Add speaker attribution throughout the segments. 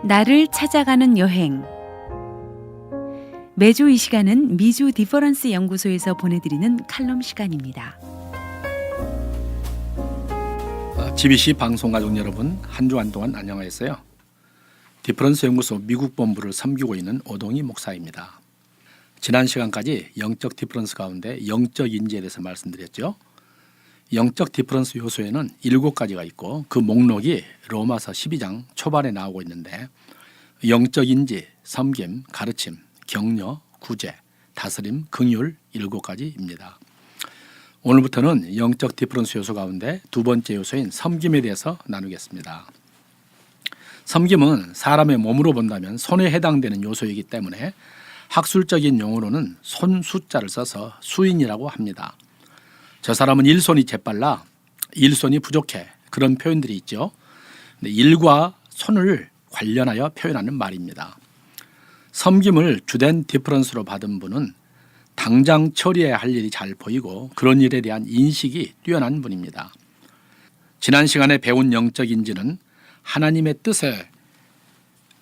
Speaker 1: 나를 찾아가는 여행. 매주 이 시간은 미주 디퍼런스 연구소에서 보내드리는 칼럼 시간입니다.
Speaker 2: GBC 방송가족 여러분, 한 주간 동안 안녕하셨어요. 디퍼런스 연구소 미국 본부를 섬기고 있는 오동희 목사입니다. 지난 시간까지 영적 디퍼런스 가운데 영적 인지에 대해서 말씀드렸죠. 영적 디퍼런스 요소에는 7가지가 있고 그 목록이 로마서 12장 초반에 나오고 있는데, 영적 인지, 섬김, 가르침, 격려, 구제, 다스림, 긍휼 7가지입니다. 오늘부터는 영적 디퍼런스 요소 가운데 두 번째 요소인 섬김에 대해서 나누겠습니다. 섬김은 사람의 몸으로 본다면 손에 해당되는 요소이기 때문에 학술적인 용어로는 손 숫자를 써서 수인이라고 합니다. 저 사람은 일손이 재빨라, 일손이 부족해, 그런 표현들이 있죠. 근데 일과 손을 관련하여 표현하는 말입니다. 섬김을 주된 디퍼런스로 받은 분은 당장 처리해야 할 일이 잘 보이고 그런 일에 대한 인식이 뛰어난 분입니다. 지난 시간에 배운 영적 인지는 하나님의 뜻에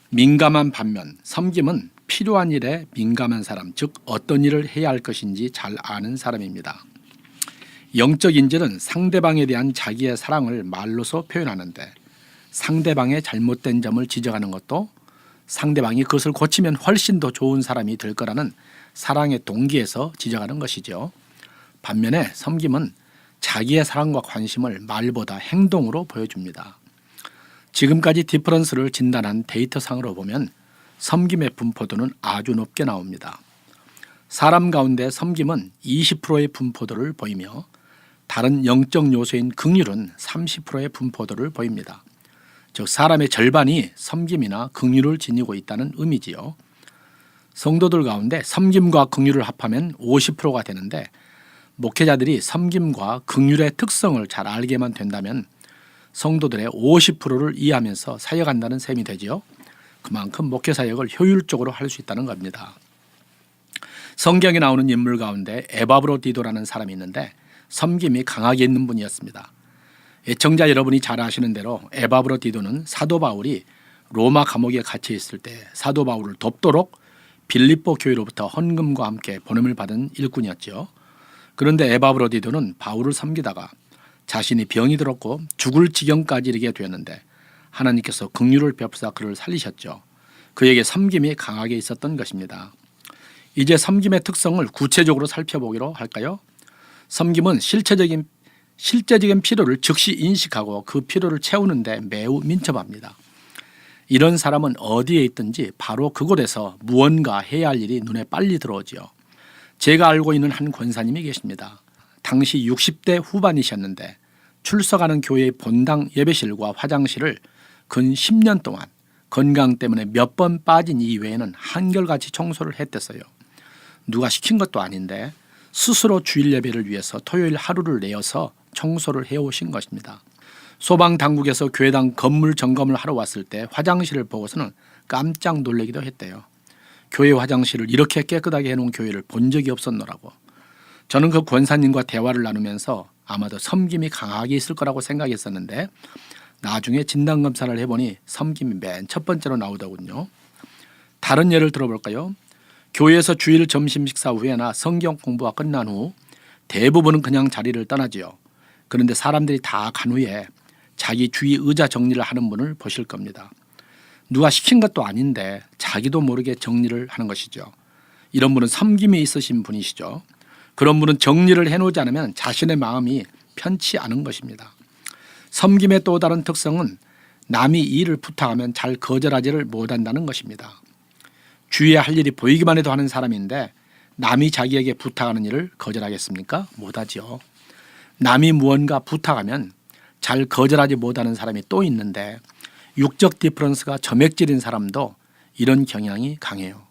Speaker 2: 민감한 반면, 섬김은 필요한 일에 민감한 사람, 즉 어떤 일을 해야 할 것인지 잘 아는 사람입니다. 영적 인지는 상대방에 대한 자기의 사랑을 말로서 표현하는데, 상대방의 잘못된 점을 지적하는 것도 상대방이 그것을 고치면 훨씬 더 좋은 사람이 될 거라는 사랑의 동기에서 지적하는 것이죠. 반면에 섬김은 자기의 사랑과 관심을 말보다 행동으로 보여줍니다. 지금까지 디퍼런스를 진단한 데이터상으로 보면 섬김의 분포도는 아주 높게 나옵니다. 사람 가운데 섬김은 20%의 분포도를 보이며 다른 영적 요소인 긍휼은 30%의 분포도를 보입니다. 즉 사람의 절반이 섬김이나 긍휼을 지니고 있다는 의미지요. 성도들 가운데 섬김과 긍휼을 합하면 50%가 되는데, 목회자들이 섬김과 긍휼의 특성을 잘 알게만 된다면 성도들의 50%를 이해하면서 사역한다는 셈이 되지요. 그만큼 목회 사역을 효율적으로 할 수 있다는 겁니다. 성경에 나오는 인물 가운데 에바브로디도라는 사람이 있는데 섬김이 강하게 있는 분이었습니다. 애청자 여러분이 잘 아시는 대로 에바브로디도는 사도 바울이 로마 감옥에 갇혀 있을 때 사도 바울을 돕도록 빌립보 교회로부터 헌금과 함께 보냄을 받은 일꾼이었죠. 그런데 에바브로디도는 바울을 섬기다가 자신이 병이 들었고 죽을 지경까지 이르게 되었는데 하나님께서 긍휼을 베푸사 그를 살리셨죠. 그에게 섬김이 강하게 있었던 것입니다. 이제 섬김의 특성을 구체적으로 살펴보기로 할까요? 섬김은 실제적인 필요를 즉시 인식하고 그 필요를 채우는 데 매우 민첩합니다. 이런 사람은 어디에 있든지 바로 그곳에서 무언가 해야 할 일이 눈에 빨리 들어오지요. 제가 알고 있는 한 권사님이 계십니다. 당시 60대 후반이셨는데 출석하는 교회의 본당 예배실과 화장실을 근 10년 동안 건강 때문에 몇 번 빠진 이외에는 한결같이 청소를 했댔어요. 누가 시킨 것도 아닌데 스스로 주일 예배를 위해서 토요일 하루를 내어서 청소를 해오신 것입니다. 소방당국에서 교회당 건물 점검을 하러 왔을 때 화장실을 보고서는 깜짝 놀라기도 했대요. 교회 화장실을 이렇게 깨끗하게 해놓은 교회를 본 적이 없었노라고. 저는 그 권사님과 대화를 나누면서 아마도 섬김이 강하게 있을 거라고 생각했었는데 나중에 진단검사를 해보니 섬김이 맨 첫 번째로 나오더군요. 다른 예를 들어볼까요? 교회에서 주일 점심 식사 후에나 성경 공부가 끝난 후 대부분은 그냥 자리를 떠나지요. 그런데 사람들이 다 간 후에 자기 주위 의자 정리를 하는 분을 보실 겁니다. 누가 시킨 것도 아닌데 자기도 모르게 정리를 하는 것이죠. 이런 분은 섬김이 있으신 분이시죠. 그런 분은 정리를 해놓지 않으면 자신의 마음이 편치 않은 것입니다. 섬김의 또 다른 특성은 남이 일을 부탁하면 잘 거절하지를 못한다는 것입니다. 주위에 할 일이 보이기만 해도 하는 사람인데 남이 자기에게 부탁하는 일을 거절하겠습니까? 못하지요. 남이 무언가 부탁하면 잘 거절하지 못하는 사람이 또 있는데, 육적 디퍼런스가 점액질인 사람도 이런 경향이 강해요.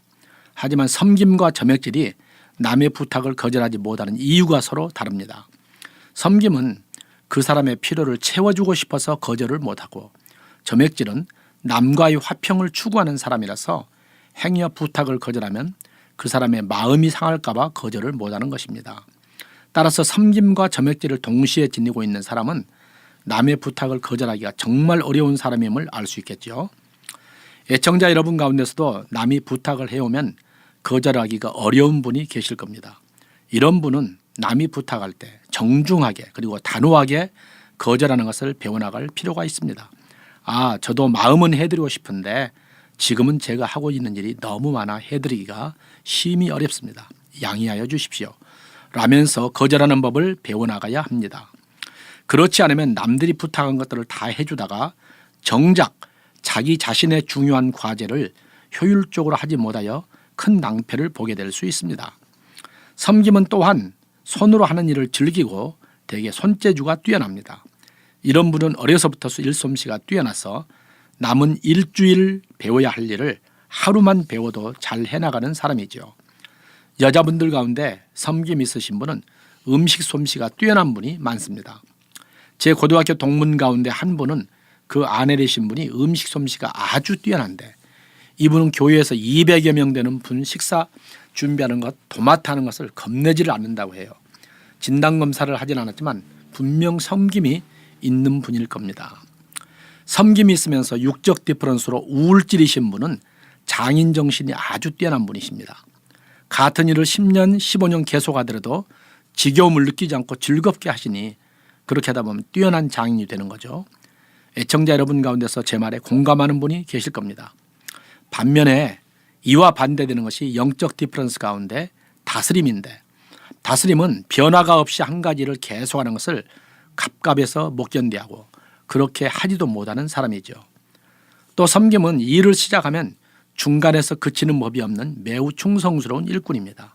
Speaker 2: 하지만 섬김과 점액질이 남의 부탁을 거절하지 못하는 이유가 서로 다릅니다. 섬김은 그 사람의 필요를 채워주고 싶어서 거절을 못하고, 점액질은 남과의 화평을 추구하는 사람이라서 행여 부탁을 거절하면 그 사람의 마음이 상할까 봐 거절을 못하는 것입니다. 따라서 섬김과 점액질을 동시에 지니고 있는 사람은 남의 부탁을 거절하기가 정말 어려운 사람임을 알 수 있겠죠. 애청자 여러분 가운데서도 남이 부탁을 해오면 거절하기가 어려운 분이 계실 겁니다. 이런 분은 남이 부탁할 때 정중하게 그리고 단호하게 거절하는 것을 배워나갈 필요가 있습니다. 저도 마음은 해드리고 싶은데 지금은 제가 하고 있는 일이 너무 많아 해드리기가 심히 어렵습니다. 양해하여 주십시오. 라면서 거절하는 법을 배워나가야 합니다. 그렇지 않으면 남들이 부탁한 것들을 다 해주다가 정작 자기 자신의 중요한 과제를 효율적으로 하지 못하여 큰 낭패를 보게 될 수 있습니다. 섬김은 또한 손으로 하는 일을 즐기고 대개 손재주가 뛰어납니다. 이런 분은 어려서부터 일솜씨가 뛰어나서 남은 일주일 배워야 할 일을 하루만 배워도 잘 해나가는 사람이죠. 여자분들 가운데 섬김 있으신 분은 음식 솜씨가 뛰어난 분이 많습니다. 제 고등학교 동문 가운데 한 분은 그 아내 되신 분이 음식 솜씨가 아주 뛰어난데 이분은 교회에서 200여 명 되는 분 식사 준비하는 것, 도맡아 하는 것을 겁내지를 않는다고 해요. 진단검사를 하진 않았지만 분명 섬김이 있는 분일 겁니다. 섬김이 있으면서 육적 디퍼런스로 우울질이신 분은 장인 정신이 아주 뛰어난 분이십니다. 같은 일을 10년, 15년 계속하더라도 지겨움을 느끼지 않고 즐겁게 하시니 그렇게 하다 보면 뛰어난 장인이 되는 거죠. 애청자 여러분 가운데서 제 말에 공감하는 분이 계실 겁니다. 반면에 이와 반대되는 것이 영적 디퍼런스 가운데 다스림인데 다스림은 변화가 없이 한 가지를 계속하는 것을 갑갑해서 못 견디하고 그렇게 하지도 못하는 사람이죠. 또 섬김은 일을 시작하면 중간에서 그치는 법이 없는 매우 충성스러운 일꾼입니다.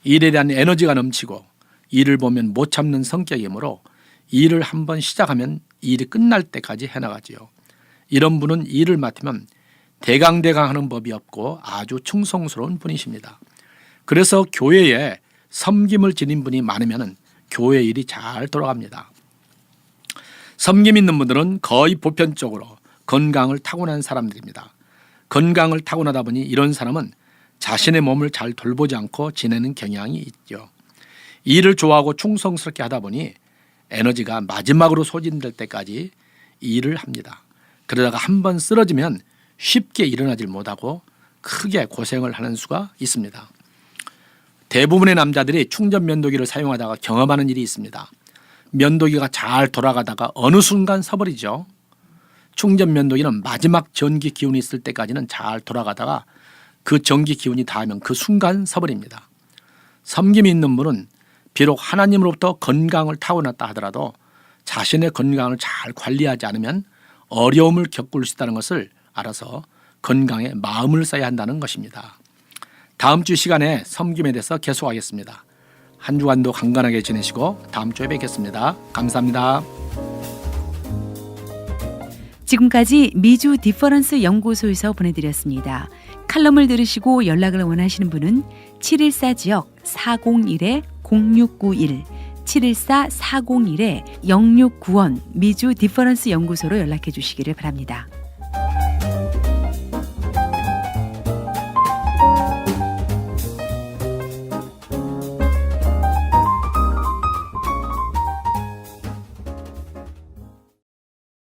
Speaker 2: 일에 대한 에너지가 넘치고 일을 보면 못 참는 성격이므로 일을 한번 시작하면 일이 끝날 때까지 해나가지요. 이런 분은 일을 맡으면 대강대강 하는 법이 없고 아주 충성스러운 분이십니다. 그래서 교회에 섬김을 지닌 분이 많으면 교회 일이 잘 돌아갑니다. 섬김 있는 분들은 거의 보편적으로 건강을 타고난 사람들입니다. 건강을 타고나다 보니 이런 사람은 자신의 몸을 잘 돌보지 않고 지내는 경향이 있죠. 일을 좋아하고 충성스럽게 하다 보니 에너지가 마지막으로 소진될 때까지 일을 합니다. 그러다가 한번 쓰러지면 쉽게 일어나질 못하고 크게 고생을 하는 수가 있습니다. 대부분의 남자들이 충전 면도기를 사용하다가 경험하는 일이 있습니다. 면도기가 잘 돌아가다가 어느 순간 서버리죠. 충전 면도기는 마지막 전기 기운이 있을 때까지는 잘 돌아가다가 그 전기 기운이 닿으면 그 순간 서버립니다. 섬김이 있는 분은 비록 하나님으로부터 건강을 타고났다 하더라도 자신의 건강을 잘 관리하지 않으면 어려움을 겪을 수 있다는 것을 알아서 건강에 마음을 써야 한다는 것입니다. 다음 주 시간에 섬김에 대해서 계속하겠습니다. 한 주간도 강건하게 지내시고 다음 주에 뵙겠습니다. 감사합니다.
Speaker 1: 지금까지 미주 디퍼런스 연구소에서 보내드렸습니다. 칼럼을 들으시고 연락을 원하시는 분은 714지역 401-0691 714-401-0691 미주 디퍼런스 연구소로 연락해 주시기를 바랍니다.